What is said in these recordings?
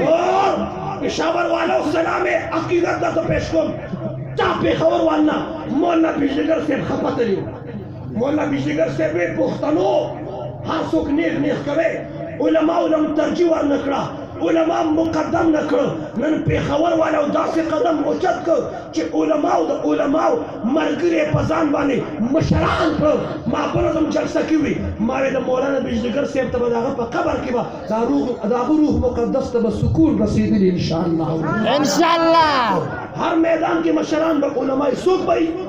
اور पेशावर वालों सलाम अकीदत दा तो पेश कौन चा पेशावर वालना मौलाना बिजलीगर से खपत लियो मौलाना बिजलीगर से बे पुख्तनो हासुक नेक नेक करे उलमा उलम तरजीह वर नकड़ा उलमा मुकद्दम नकड़ो नन पेशावर वालों दासे कदम उचत को कि उलमा मरगरे पजान वाले मशरान को मापनो तुम जलसा की हुई मारे द मौलाना बिजलीगर से तब दागा पर कबर की बा रूह मुकद्दस तब सुकून नसीब इंशाअल्लाह हर मैदान के मशरान ब उलमा सूख भाई व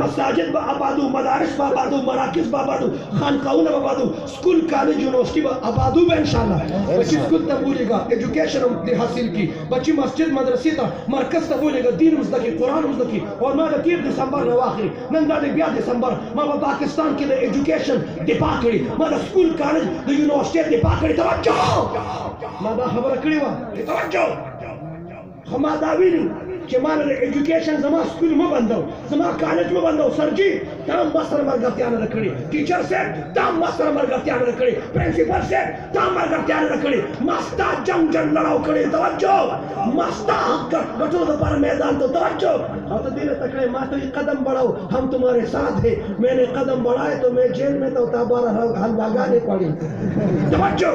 मसाजिद ब आबादू मदारिस ब आबादू मराकिज ब आबादू खानकाओं ब आबादू स्कूल कॉलेज यूनिवर्सिटी ब आबादू ब इंशाअल्लाह बच्ची स्कूल तक बोलेगा एजुकेशन हासिल की बच्ची मस्जिद मदरसे ता मरकज तक बोलेगा दीन मुस्तकी कुरान मुस्तकी और मैं 3 दिसंबर में आखिरी नंदा 2 दिसंबर मैं पाकिस्तान के लिए एजुकेशन दिपा करी मैं स्कूल कॉलेज द यूनिवर्सिटी दिपा करी तवज्जो मैं खबर करी वा तवज्जो हम दावीलू कि मान एजुकेशन जमा स्कूल में बंदो जमा कॉलेज में बंदो सर जी तम मसर मरगत्यान रखड़ी टीचर से तम मसर मरगत्यान रखड़ी प्रिंसिपल से तम मरगत्यान रखड़ी मस्ता जंग जंग लड़ाओ करे तवज्जो मस्ता बटो द पर मैदान तो तवज्जो और तो दिल तकड़े मां तो कदम बढ़ाओ हम तुम्हारे साथ हैं मैंने कदम बढ़ाए तो मैं जेल में तो ताबारा हल लगाने पड़ी तवज्जो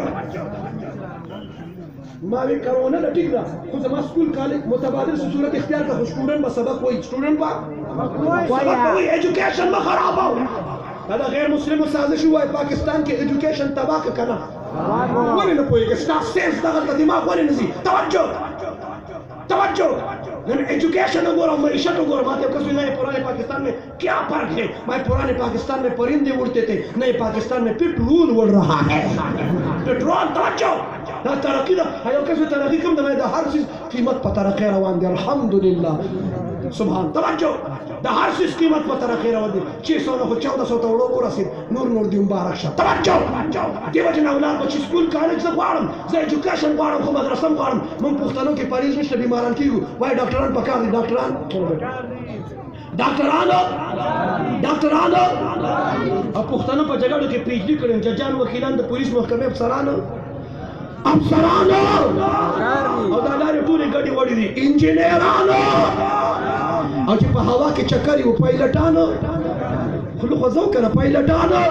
मावी करोना लटिक ना खुद जमा स्कूल कॉलेज मुतबादिल सूरत इख्तियार का स्टूडेंट बस सबक कोई स्टूडेंट बा कोई एजुकेशन में खराब हो هذا غير مسلم साजिश हुआ है पाकिस्तान के एजुकेशन तबाह करना वही ना कोई स्टाफ सेंस दगल दिमाग वही नहीं तवज्जो एजुकेशन वगैरह मईशत वगैरह बातें कसम नए पुराने पाकिस्तान में क्या फर्क है मैं पुराने पाकिस्तान में परिंदे उड़ते थे नए पाकिस्तान में पेट्रोल उड़ रहा है पेट्रोल तवज्जो ना तरक्की ना आयो कैसे तरक्की कम दमे दा हर चीज कीमत पता रखे रवान दे अल्हम्दुलिल्लाह सुभान तवज्जो दा हर चीज कीमत पता रखे रवान दे 600 को 1400 तो उड़ो पूरा से नूर दी मुबारक शाह तवज्जो दे वजह औलाद बच्चे स्कूल कॉलेज से पढ़म से एजुकेशन पढ़म को मदरसा पढ़म मन पुख्तनों के परिज में बीमारान की वाई डॉक्टरान पकार दी डॉक्टरान अब पुख्तनों पर जगह के पीएचडी करें जजान वकीलान द पुलिस महकमे अफसरान और दादारे पूरी गड्डी वड़ी दी इंजीनियरानो और जी हवा के चक्कर वो पायलटानो खुलो खजो कर पायलटानो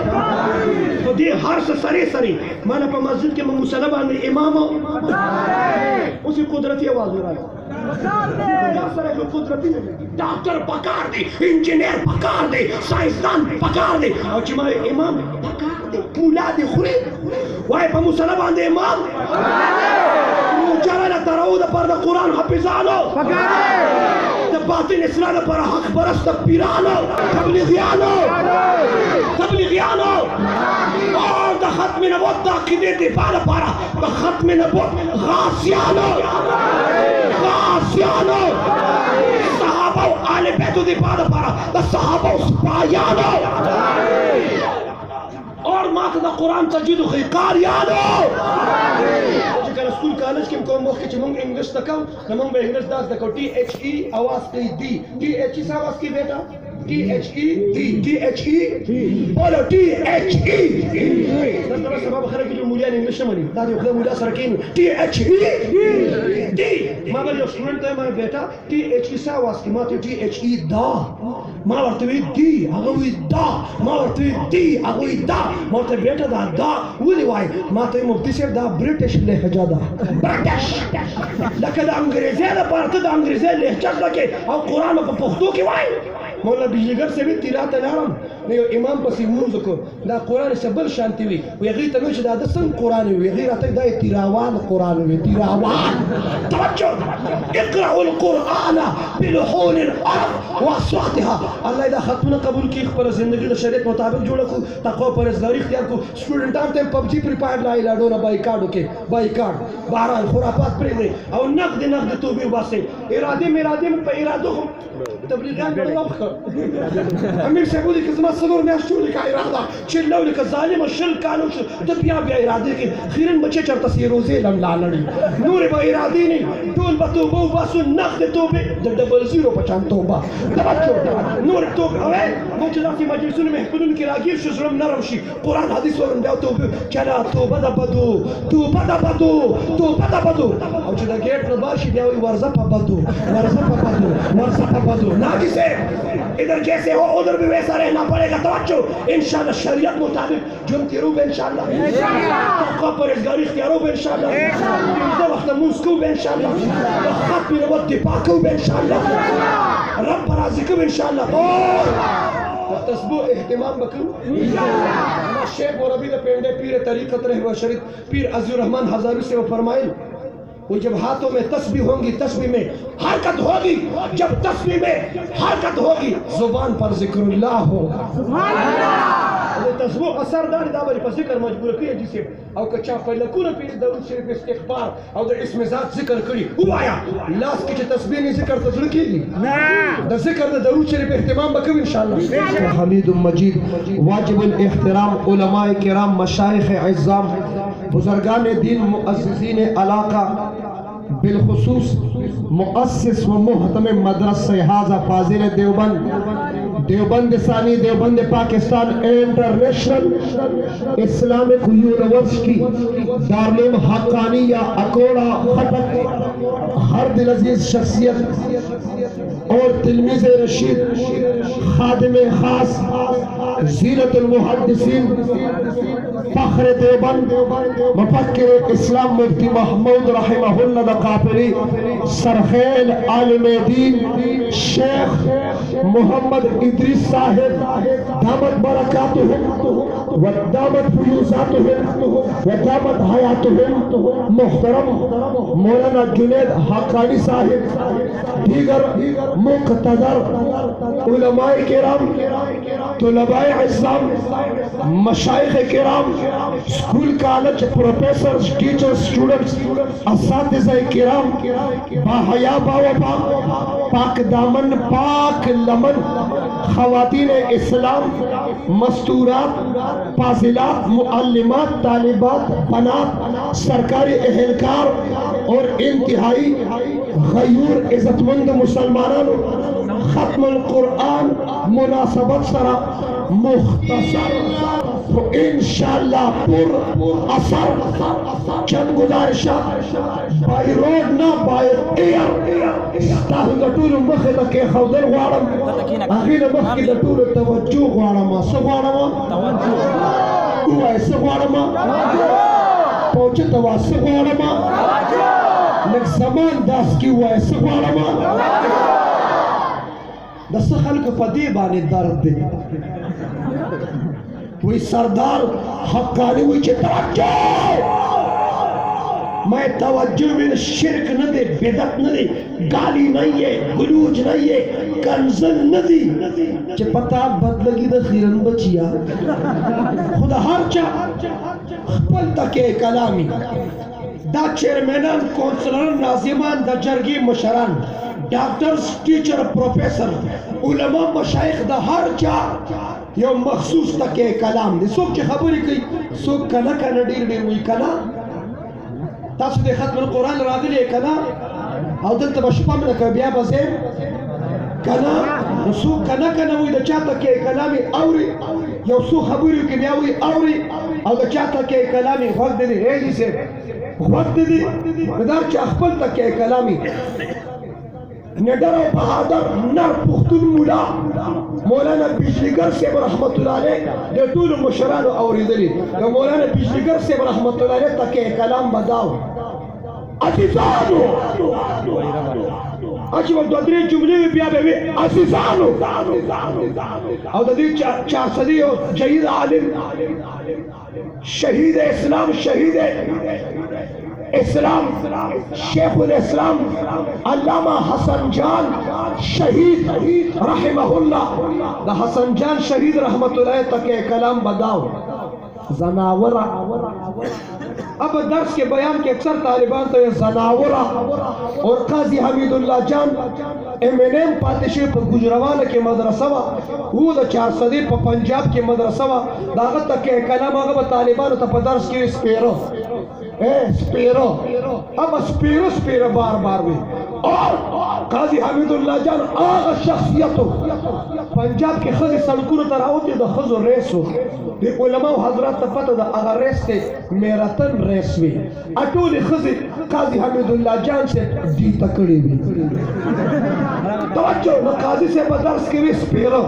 तो दे हर से सरी माना पर मस्जिद के मुसलमान ने इमामो उसी कुदरती आवाज में रहा कुदरती डॉक्टर पकार दे इंजीनियर पकार दे साइंसदान पकार दे और हमारे इमाम पकार दे पूला दे खुरे वाई पर मुसलमान दे इमाम मुजरद तराउद पर द कुरान हाफिजानो द बातिन इस्लाम पर हक परस्त पीरानो तबलीगियानो और द खत्म नबुवत ताकीदे दे पारा द खत्म नबुवत गासियानो सहाबा आले बैतु दे पारा द सहाबा स्पायानो और मात द कुरान तजवीद खिकार यानो जकर स्कूल कॉलेज के कोम वक्त के मंग इंग्लिश तकाउ नमंग में इंग्लिश दास तकाउ THE आवाज की दी THE से आवाज की बेटा THE बोलो THE तब सबब खरे के मुलिया इंग्लिश में नहीं दादी खले मुलिया सरकीन THE ما بل स्टूडेंट है मेरा बेटा THE से आवाज की माते THE दा ما ورتوي دي اغوي دا ما ورتوي دي اغوي دا ما ته बेटा دا ولي واي ما ته مفتي دا بريتش لهجه دا بريتش لکه د انګريزي لپاره ته د انګريزي لهجه لکه او قران په پښتو کې وای مولا بجلیګر سے بھی تیراته لارم نو امام پسې موږ کو دا قران سبل شانتی وي ویغی ته نو چې دا د سن قران وي ویغی راته دا تیراوان قران وي تیراوان توجه اقرأوا القرآن بلحون الارض واصواتها الله دا خطونه قبول کی خپل زندگی د شریعت مطابق جوړ کو تقوا پرهیزګاری اختیار کو سټوډنټان ته پبجی پریپایر لا اعلانونه بایکاټ کې بایکاټ باران خرافات پرې او نقد توبې واسه اراده په ارادو تبلیغات بڑا امیر صاحب کی زما सलोर मैशूल का इरादा चिल्लाओ का जालिम शल कानो तो बिया इरादे के खिरन बच्चे चरता सी रोजे लम लालड़ी नूर बा इरादी नहीं टोल बतोबो बासु नखद तोबे डबल जीरो पचान तोबा तवज्जो नूर तो अवे मुजला की मजलिसुन में कुदन की रागिर शुजरम नरमशी कुरान हदीस वरन दाव तोबे चला तोबा दा बदो او چې دا ګیټ نه باشي بیا وي ورزه په بدو नाजी से इधर जैसे हो उधर भी वैसा रहना पड़ेगा तवज्जो इंशाल्लाह शरीयत मुताबिक जुमती रूब इंशाल्लाह तौक़ा परहेज़गारी इख्तियारों में इंशाल्लाह इंज़ा वक्त मुस्कू में इंशाल्लाह खत में नबत दिपाकू में इंशाल्लाह रब राज़िक़ू में इंशाल्लाह तस्बीह एहतिमाम बकरू इंशाल्लाह शेख मोरबी द पेंडे पीर तरीक़त रहबर शरीफ पीर अज़ीज़ुर रहमान हज़ारी से वो फरमाए वो जब हाथों में तस्बीह होंगी तस्बीह में हरकत होगी जब तस्बीह में हरकत होगी जुबान पर जिक्रुल्लाह होगा सुभान अल्लाह तस्बीह असरदार दाबरी पर जिक्र मजबूर किए जिसे और कच्चा पहले कुल पे दरूद शरीफ इस्तिग़फ़ार और इसमें ज़ात जिक्र करी हुआ आया लास की तस्बीह नहीं जिक्र तस्बीह कीगी ना द जिक्र दरूद शरीफ इत्तिमाम बकव इंशाअल्लाह हमीदुम मजीद वाजिबुल इहतराम उलमाए किराम मशाइख इज़्ज़ाम बुजुर्गान दीन मुअज़्ज़िज़ीन इलाका बिलखुसूस मुअस्सिस व मुहतम मदरसा हाज़ा फाज़िल देवबंद सानी Deoband Pakistan international Islamic university Darul Haqqania Akora Khattak हर दिल अजीज शख्सियत और तिलमीज़ रशीद खादिम खास ज़ीनतुल मुहद्दिसीन फ़ख्र देवबंद मुफक्किर इस्लाम मुफ्ती महमूद रहमहुल्लाह काफिरी सरखेल आलिम दीन शेख मोहम्मद इद्रिस साहिब दामत बरकातुहुम व दामत फुयूज़ातुहुम व दामत हयातुहुम मुहतरम मौलाना जुनैद हक्कानी साहिब दीगर मुक़तदर उलमाए किराम तुलबाए इस्लाम मशाइख किराम school college professor teacher students असातिज़ा किराम बाहया बावबा पाक दामन पाक लमन ख़वातीन इस्लाम मस्तूरात फाज़िलात मुअल्लिमात तालिबात बनात सरकारी एहलकार और इंतहाई गयूर इज़्ज़तमंद मुसलमानों खत्मुल कुरान मुनासबत सरा मुख्तसर तो इंशाअल्लाह पुर असर चंद गुजारिशा बाय रोड ना बाय एयर ताहु गटूर मखे लके खौदर वाड़म आखिर मखे गटूर तवज्जो वाड़म सवाड़म तवज्जो हुआ ऐसे वाड़म पहुंचे तवा से वाड़म लग समान दास की हुआ ऐसे वाड़म दस खल्क पदी बाने दर्द दे वही सरदार हक्कानी वही तवज्जो मैं तवज्जो में शिरक न दे बेदत न दे गाली नहीं है गुलूज नहीं है कंजन न दी जे पता बदलगी द खीरन बचिया खुदा हर चा खपल तके कलामी दा चेयरमैन काउंसलर नाजिमान द जरगी मुशरान डॉक्टर्स टीचर प्रोफेसर उलमा मशाइख द हर चा यो मखसूस तके कलाम दे सोच खबरी की सो कना कना डीर डीर हुई कना तासु दे खत्म कुरान रागली कना او دلته بشپم لکه بیا بزه کنا سو کنا کنا وي د چاته کې کلامي اوري یو سو خبرو کې بیا وي اوري او د چاته کې کلامي وخت دي هي سي وخت دي مدار چې خپل تکې کلامي نډر او بهادر نر پختون مولا مولانا بجلیگر سے رحمت الله علیه د ټول مشرانو اوریدلی د مولانا بجلیگر سے رحمت الله علیه تکې کلام بداو عزیزانو اچھا وہ دو درې جملې بیا به وي عزیزانو او د دې چار صدی جهید عالم شهید اسلام شهید اسلام شیخ الاسلام علامہ حسن جان شہید رحمہ اللہ دا حسن جان شہید رحمت اللہ تک کلام بداو زناورہ अब दर्स के बयान के अक्सर तालिबान तो ये जनावरा और काजी हमीदुल्लाह जान एमएनएम पातिशे पर गुजरवान के मदरसा वो द 400 पर पंजाब के मदरसा दागत तक के कलाम अगर तालिबान तो पर दर्स के स्पेरो स्पेरो अब स्पेरो बार बार में और काजी हमीदुल्लाह जान आगा शख्सियत पंजाब के खज सड़कों तर होते द खज रेस हो दे उलमा हजरत पता द अगर रेस थे मैराथन रेस में अटूल खज काजी हमीदुल्लाह जान से दी तकड़ी भी तवज्जो न काजी से बदर्स के भी स्पेरो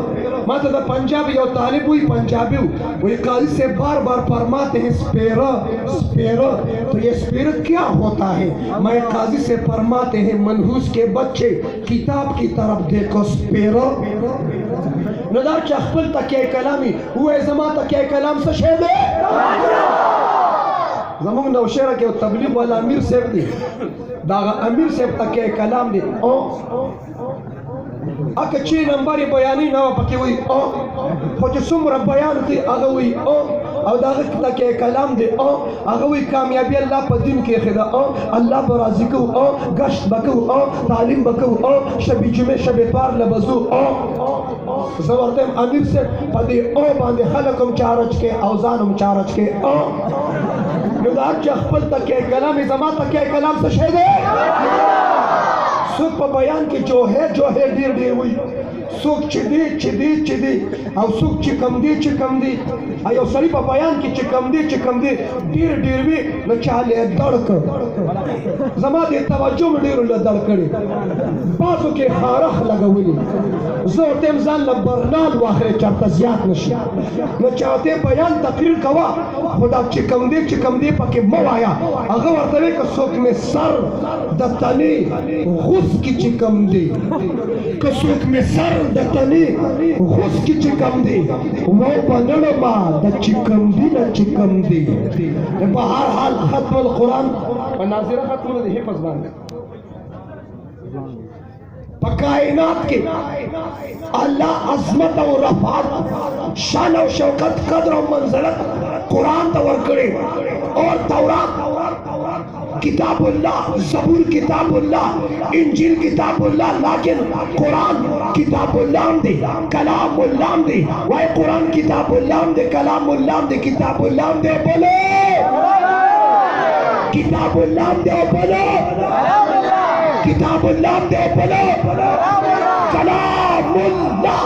मत द पंजाबी और तालिब हुई पंजाबी वही काजी से बार बार फरमाते हैं स्पेरो स्पेरो तो ये स्पेरो क्या होता है मैं काजी से फरमाते हैं मनहूस के बच्चे किताब की तरफ देखो स्पेरो नदार चखपल तकिया कलामी हुए जमा तकिया कलाम से शेद जमुंग नौशेरा के तबलीग वाला अमीर सेब दी दागा अमीर सेब तकिया कलाम दी ओ अक ची नंबर बयानी ना पकी हुई ओ पहुंच सुमर बयान थी अगवी ओ और दागा तकिया कलाम दे ओ अगवी कामयाबी अल्लाह पर दिन के खुदा ओ अल्लाह पर राजी को ओ गश्त बकू ओ तालीम बकू ओ शबी जुमे शबे पार लबजू ओ जबरदम अमीर से पदी ओ बांधे खलकम चारज के औजानम चारज के ओ नदार चखपल तक के कलाम जमा तक के कलाम से शेद सुख बयान की जो है डीर डीर हुई सुख चिदी चिदी चिदी और सुख चिकम दी आयो सरी पर बयान की चिकम दी डीर डीर भी न चाले दड़क जमा दे तवज्जो में डीर ल दड़कड़ी बाजू के खारख लगवली जोर तेम जान ल बरनाल वाखरे चरता ज्यादा नशी न चाहते बयान तकरीर कवा खुदा चिकम दी पके मवाया अगर वर्तवे का सुख में सर दतनी घुस की चिकम दी कसुक में सर दतनी घुस की चिकम दी वो बनड़ बा द चिकम दी बहर हाल खत्म कुरान और नाज़िरा खत्म हिफ्ज़ बन कायनात के अल्लाह अज़मत और रफ़ात शान और शौकत कद्र और मंज़लत कुरान तवर करे और तौरात किताबुल्लाह ज़बूर किताबुल्लाह इंजील किताबुल्लाह लेकिन कुरान किताबुल्लाह दे कलामुल्लाह दे वह कुरान किताबुल्लाह दे कलामुल्लाह दे किताबुल्लाह दे बोलो किताबुल्लाह दे बोलो किताबुल्लाह दे बोलो कलामुल्लाह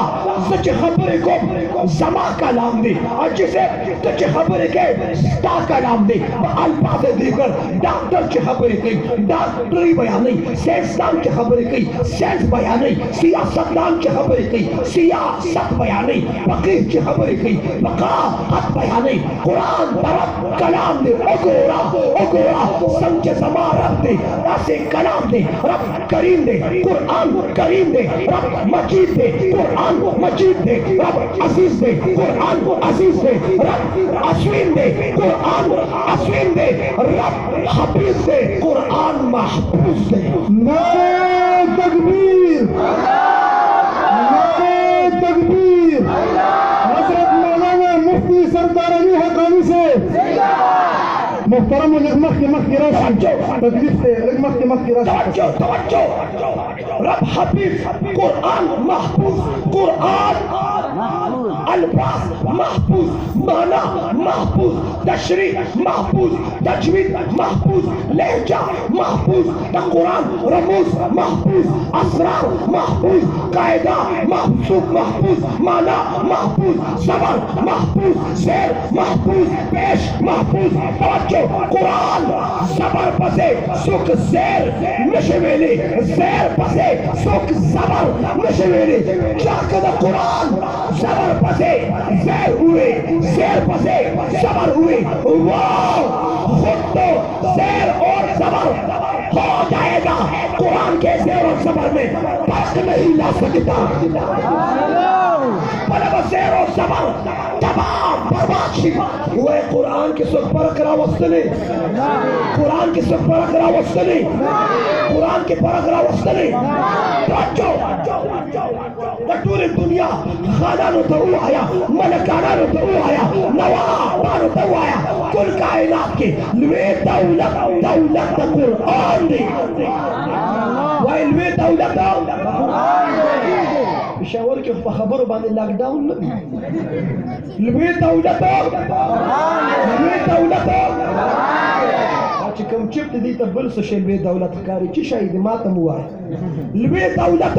सच खबर को जमा कलाम दे और जिसे सच खबर के स्टा कलाम दे अल्फाज दीगर डॉक्टर की खबर की डॉक्टरी बयान नहीं साइंसदान की खबर की साइंस बयान नहीं सियासतदान की खबर की सियासत बयान नहीं फकीह की खबर की फकाहत बयान नहीं कुरान तरफ कलाम दे ओगोरा समझ जमा रख दे ऐसे कलाम दे रब करीम दे कुरान करीम दे रब मजीद दे कुरान मजीद दे रब अजीज दे कुरान अजीज दे रब अश्विन दे कुरान अश्विन दे रब हफीज दे कुरान महफूज दे नारे तकबीर हज़रत मौलाना मुफ्ती सरदार अली हक़ानी से मुहतरम तकलीफ से तवज्जो रब हफीज कुरान महफूज कुरान अल्फाज महफूज माना महफूज तशरीह महफूज तजवीद महफूज लहजा महफूज कुरान रमूज महफूज असरार महफूज कायदा महफूज माना महफूज ज़बर महफूज शेर महफूज पेश महफूज तवज्जो कुरान ज़बर पसे सुख शेर नशवेली शेर पसे सुख ज़बर नशवेली जाकर कुरान ज़बर पसे शेर हुए शेर पसे ज़बर हुए वाह खुद तो शेर और ज़बर हो जाएगा कुरान के शेर और ज़बर में फर्क नहीं ला सकता शेर और ज़बर तमाम बर्बाद हुए कुरान के सुख पर करावस्तने कुरान के सुख पर करावस्तने कुरान के पर करावस्तने टूरी दुनिया खानानो तो आया, मलकानो तो आया, नवाबानो तो आया, कुल कायनात के वे दौलत कुरान दी, वाइल वे दौलत पेशावर के खबर बांधे लॉकडाउन वे दौलत چې کوم چپ دې ته بل څه شی لوی دولت ښکاري چې شی دې ماته مو وایي لوی دولت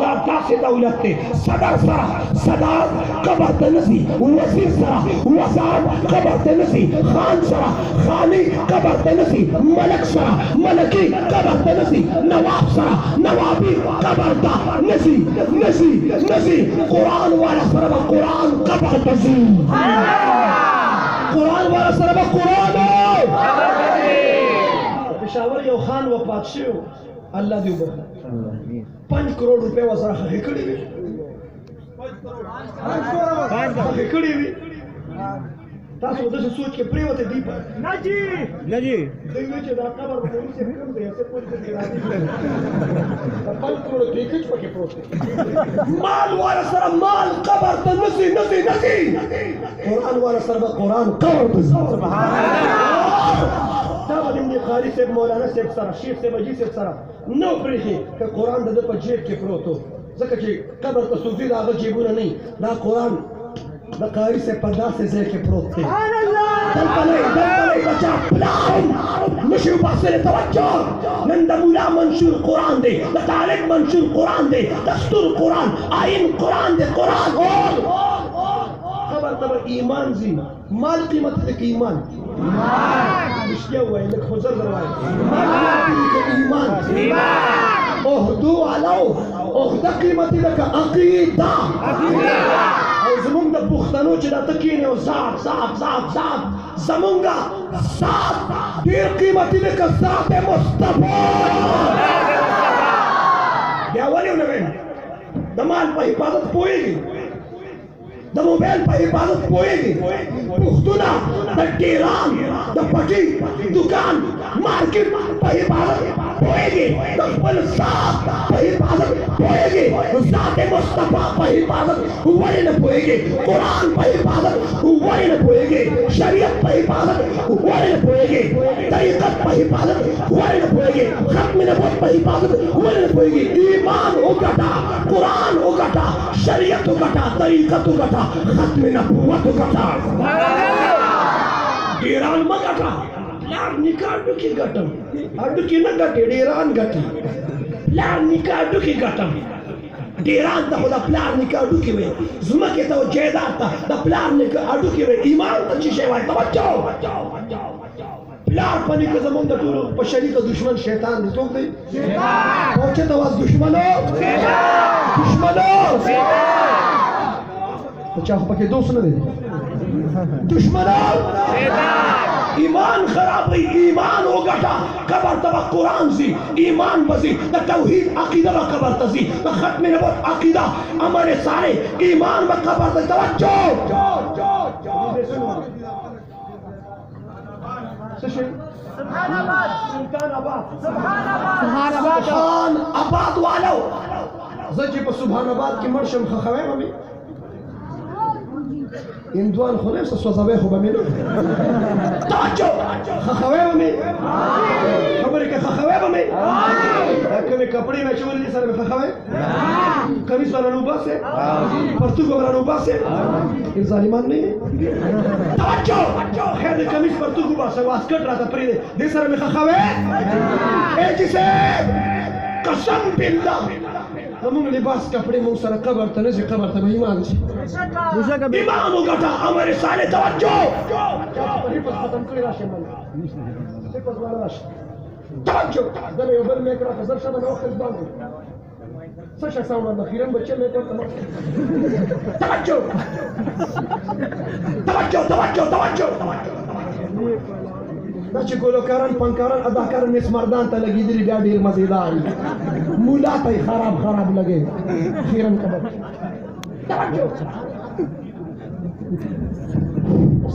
دا داسې دولت دی صدر سره صدر قبر ته نسي وزیر سره وزارت قبر ته نسي خان سره خاني قبر ته نسي ملک سره ملکي قبر ته نسي نواب سره نوابي قبر ته نسي قرآن والا سره قرآن قبر ته ځي قرآن والا سره قرآن پېښور یو خان وفات شو الله دې وبخښي 5 करोड़ रुपए वसरा खड़ी हुई 5 खड़ी हुई तासो दस सोच के प्रेमते दीप ना जी देवे जे दाता पर बोली से कम दे ऐसे कोई के राजी 5 करोड़ देखच पके प्रोते माल वाला सर माल कबर त नसी कुरान वाला सर कुरान कबर त सुभान अल्लाह तब इब्न खालिद से मौलाना से सर शेख से मजी से सर نو پرېږي که قرآن د ده په جیب کې پروت و ځکه چې قبر ته صوفي د هغه جیبونه نه دا قرآن د قاري صاحب په داسې ځای کې پروت دی دلته نه د چا پلار نشي وباسلی توجه نن د مولا منشور قرآن دی د طالب منشور قرآن دی دستور قرآن آئین قرآن دی قرآن قبر ته به ایمان ځي مال قیمت دی که ایمان رښتیا ووایي لږ خو زر وایي ایمان اهدو علو اهده قیمتي لکه عقیده او زمونږ د پښتنو چې دا ته کښېنې او ذات زمونږه ذات ډېر قیمتي لکه ذات مصطفی بیا ولې ونه ویم د مال په حفاظت پوهېږي د موبایل په حفاظت پوهېږي پښتونه د ډیران د پټي دکان مارکیټ په حفاظت پوهېږي د خپل ذات په حفاظت پوهېږي ذات مصطفی په حفاظت ولې نه پوهېږي قرآن په حفاظت ولې نه پوهېږي شریعت په حفاظت ولې نه پوهېږي طریقت په حفاظت ولې نه پوهېږي ختم نبوت په حفاظت ولې نه پوهېږي ایمان وګټه قرآن وګټه شریعت وګټه طریقت وګټه ختم نبوت وګټه ډیران مه ګټه پلار نیکه هډوکي ګټم هډوکي نه ګټې ډیران ګټي پلار نیکه هډوکي ګټم ډیران ته خو د پلار نیکه هډوکي وي ځمکې ته او جایداد ته د پلار نیکه هډوکي وي ایمان ته چې شی وایي توجه پلار په نیکه زمونږ د ټولو په شریکه دشمن شیطان دی څوک دی اوچته واز دشمنو چا خو پکې دوست نه دی دشمنو ایمان خرابوي ایمان وګټه قبر ته به قرآن ځي ایمان به ځي د توحید عقیده به قبر ته ځي د ختم نبوت عقیده عمل صالح ایمان به قبر ته توجه سبحان آباد والو زه چې په سبحان آباد کې مړ شم خخوی به مې هندوان خو نه سوځوي خو به مې نه توجه خخوی به مې خبرې که خخوی به مې دا کومې کپړې مې اچولې دي سره مې خخوی کمیس به رانه وباسې پرتوګ به رانه وباسې ظالمان نه یې توجه خیر د کمیس پرتوګ وباسه واسکټ راته پرېږدې دې سره مې خخوی ایجي صاحب قسم بالله زمونږ لباس کپړې مونږ سره قبر ته نه ځي قبر ته به ایمان شي ایمان وګټه عمل صالح توجه ختم کړی راشئ توجه دا مې یو بل میک راکړه زر شه به نه وخت باندې څه شه سامان اخیرا بچه میک ورته توجه دا چې ګلوکاران پنکاران اداکاران مس مردان ته لګېدلي بیا ډېر مزېدار مولا ته یې خراب لګې خیرن قبر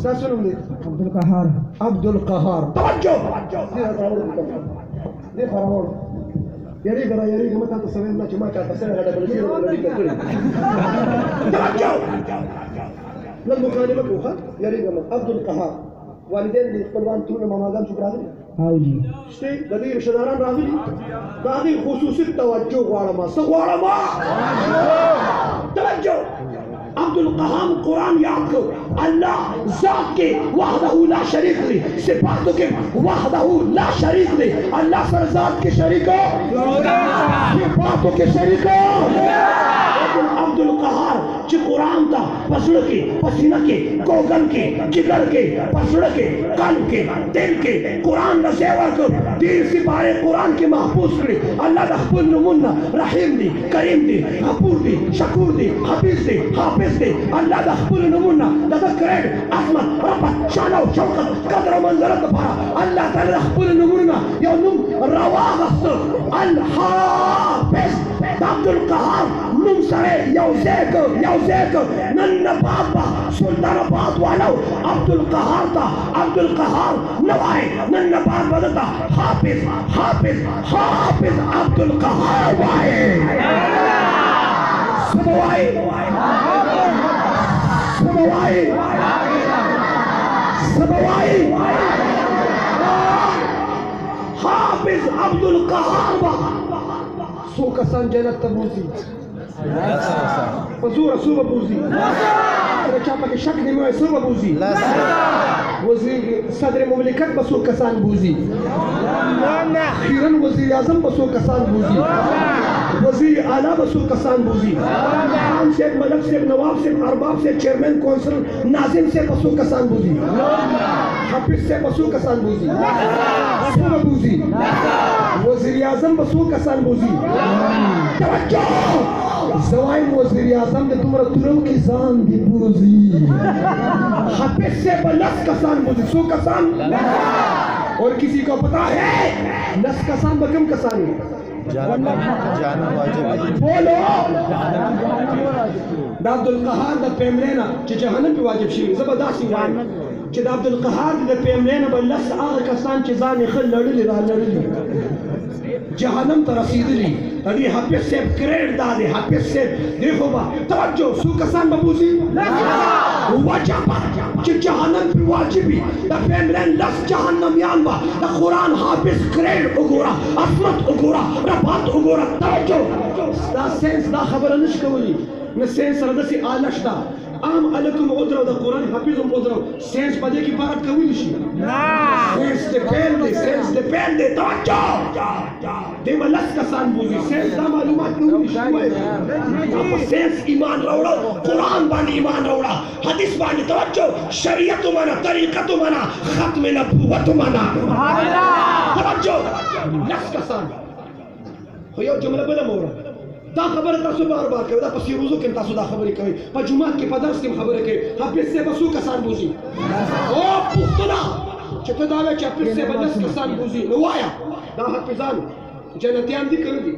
ستاسو نوم دی عبدالقهار توجه دې خرابول یریږه یریږه مه تاته څه ویم نه چې ما چاته څه غډه بلدي کړې توجه لږ مکالمه کوو ښه یریږه مه عبدالقهار والدین دې خپلوان ټولونه ماماګان څوک راغلي او جی شته د دې رشته داران راغلي د هغې خصوصي توجه غواړم څه غواړم توجه عبدالقهار قرآن یاد کر اللہ ذات کے وحدہ لا شریک دی صفاتوں کے وحدہ لا شریک دی اللہ سر ذات کے شریک ہو صفاتوں کے شریک ہو عبدالقهار چې قرآن ته پسړه کې پسینه کې کوګل کې جگر کې پسړه کې قلب کې دل کې قرآن نه ځای ورکړ ډېر سپارې قرآن کې محفوظ کړي الله د خپل نومونه رحیم دی کریم دی غفور دی شکور دی حفیظ دی حافظ دی الله د خپل نومونه د کریم عظمت رفعت شان او شوکت قدر او منزلت لپاره الله تعالی د خپل نومونه یو نوم راواغسته الحافظ عبدالقهار نوم سره یو ځای کړ نن بابا سلطان آباد والو عبدالقهار ته عبدالقهار نه وایي نن بابا دته حافظ حافظ حافظ عبدالقهار وایي څه به وایي څه به وایي څه به وایي حافظ عبدالقهار به څو کسان جنت ته بوځي په زوره څو به بوځي کله چا پکې شک نه وي څو به بوځي وزیر صدر مملکت به څو کسان بوځي اخیرا وزیر اعظم به څو کسان بوځي وزیر اعلی به څو کسان بوځي خان صاحب ملک صاحب نواب صاحب ارباب صاحب چیئرمین کونسل ناظم صاحب به څو کسان بوځي حافظ صاحب به څو کسان بوځي څو به بوځي وزیر اعظم به څو کسان بوځي توجه زوایم وزیر اعظم د دومره تورو کې ځان دی بوځي حافظ سے لس کسان بوځي څو کسان اور کسی کو پتا ہے لس کسان به کم کسان جانا واجب بولو د عبدالقهار د پیملینا چې جهنم په واجب شي زبرداسي وایم چې د عبدالقهار د پیملینا به لس هغه کسان چې ځان یې ښه لړلي را لړلي جهنم ته رسیدلی د دې حافظ صاحب کریډ دا دی حافظ صاحب دی خو به توجه څو کسان به بوځي وجب چې جهنم پرې واجب وي د پیملین لس جهنمیان به د قرآن حافظ کریډ وګوره عصمت وګوره رفعت وګوره توجه دا ساینس دا خبره نشي کولی نه ساینس سره داسې آله شته عام الکم ودرو د قرآن حافظ هم ودرو ساینس په دې کې فرق کولی شي ساینس د پیل دی ساینس د پیل دی توجه دې به لس کسان بوځي ساینس دا معلومات کولی شي په ساینس ایمان راوړه قرآن باندې ایمان راوړه حدیث باندې توجه شریعت ومنه طریقت ومنه ختم نبوت ومنه توجه لس کسان خو یو جمله بله مه وره دا خبره تاسو بار بار کوي دا په سیروزو کې تاسو دا خبرې کوي په جمعات کې په درس کې خبرې کوي حافظ صاحب څو کسان بوځي او پوښتنه چې ته دا وایې چې حافظ صاحب لس کسان بوځي نو وایه دا حافظان جنتیان دي که نه دي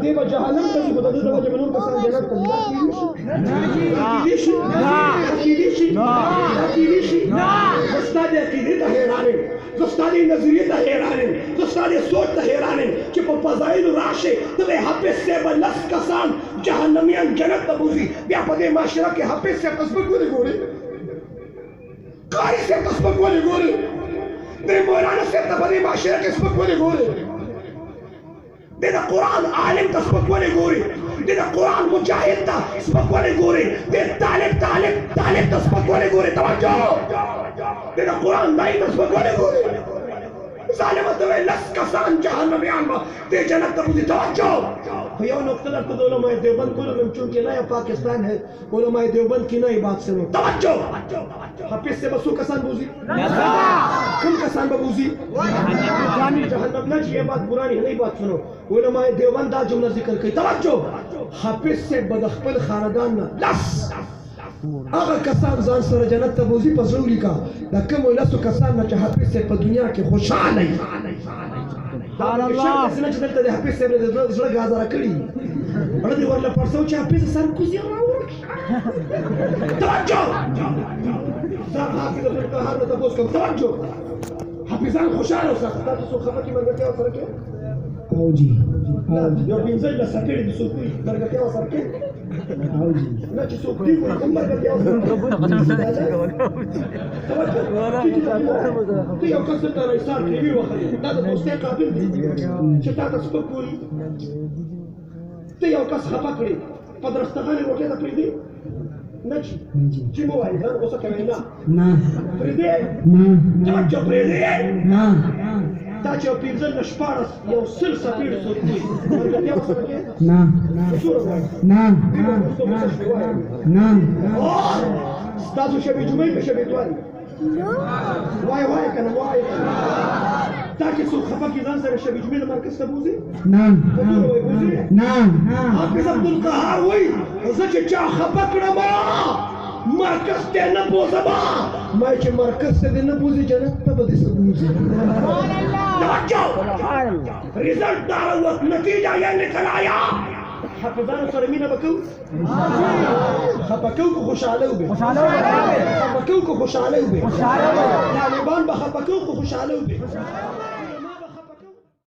دی به جهنم ته ځي خو د دې د وجې به نور کسان جنت ته ځي دا کیدی شي کیدی شي کیدی شي زه ستا د عقیدې ته حیران یم زه ستا د نظریې ته حیران یم زه ستا د سوچ ته حیران یم چې په فضایلو راشې ته وایې حافظ صاحب لس کسان جهنمیان جنت ته بوځي بیا په دې معاشره کې حافظ صاحب ته سپک ولې ګورې قاري صاحب ته سپک ولې ګورې دې مولانا صاحب ته په دې معاشره کې سپک ولې ګورې دې د قرآن عالم ته سپک ولې ګورې دې د قرآن مجاهد ته سپک ولې ګورې دې طالب ته سپک ولې ګورې توجه دې د قرآن دای ته سپک ولې ګورې ظالمه ته وایي لس کسان جهنمیان به دې جنت ته بوځي توجه خو یو نقطه درته د علماء دیوبند کو لگم چونکہ نیا پاکستان ہے علماء دیوبند کی نئی بات سنو توجه حافظ سے بسو کسان بوزی کم کسان بوزی جہنم نہ یہ بات پرانی ہے نئی بات سنو علماء دیوبند دا جملہ ذکر کی توجه حافظ سے بدخپل خاندان نہ لس هغه کسان ځان سره جنت ته بوځي په زړه ولیکه د کومو لسو کسان نه چې حافظ صاحب په دنیا کې خوشحاله وي څنګه چې دلته د حافظ صاحب د زړه ګازاره کړي اړه دې ورله پرسو چې حافظ سر کوزي راوړ توجه دا حافظ په هر ته پوس کوم توجه حافظان خوشاله اوسه تاسو خبرې مرګ سره کې او جی یو پنځه لس سکړې د څوک وي مرګتیا وسره کې او جی نه چې څوک دی وایي کوم مرګتیا وسره ته یو کس ته راځار کې وي وخت دا د دوستۍ قابل دی چې تا ته سپک وایي ته یو کس خفه کړې په درستغانې روټۍ ته پرېږدي نه چې مو وایي ځان غوسه کوي نه پرېږدي چا پرېږدي دا چې یو پنځه نه شپاړس یو سل څپېړې څوک وي مرګتیا ورسره کې څومره وایي ستاسو شبې جمعې که شبې دواري وایه که نه وایه که نه دا چې څوک خفه کړي ځان سره شبې جمعې د مرکز ته بوځي حافظ عبدالقهار وایي زه چې چا خفه کړم مرکز ته نه بوځم ما چې مرکز ته دې نه بوځي جنت ته به دې څه بوځي توجه رزلټ دا راووت نتیجه یې نکل آیا حافظانو سره مینه به کوو خفه کوو که خوشحاله وبې خفه کوو که خوشحاله وبې طالبان به خفه کوو که خوشحاله وبې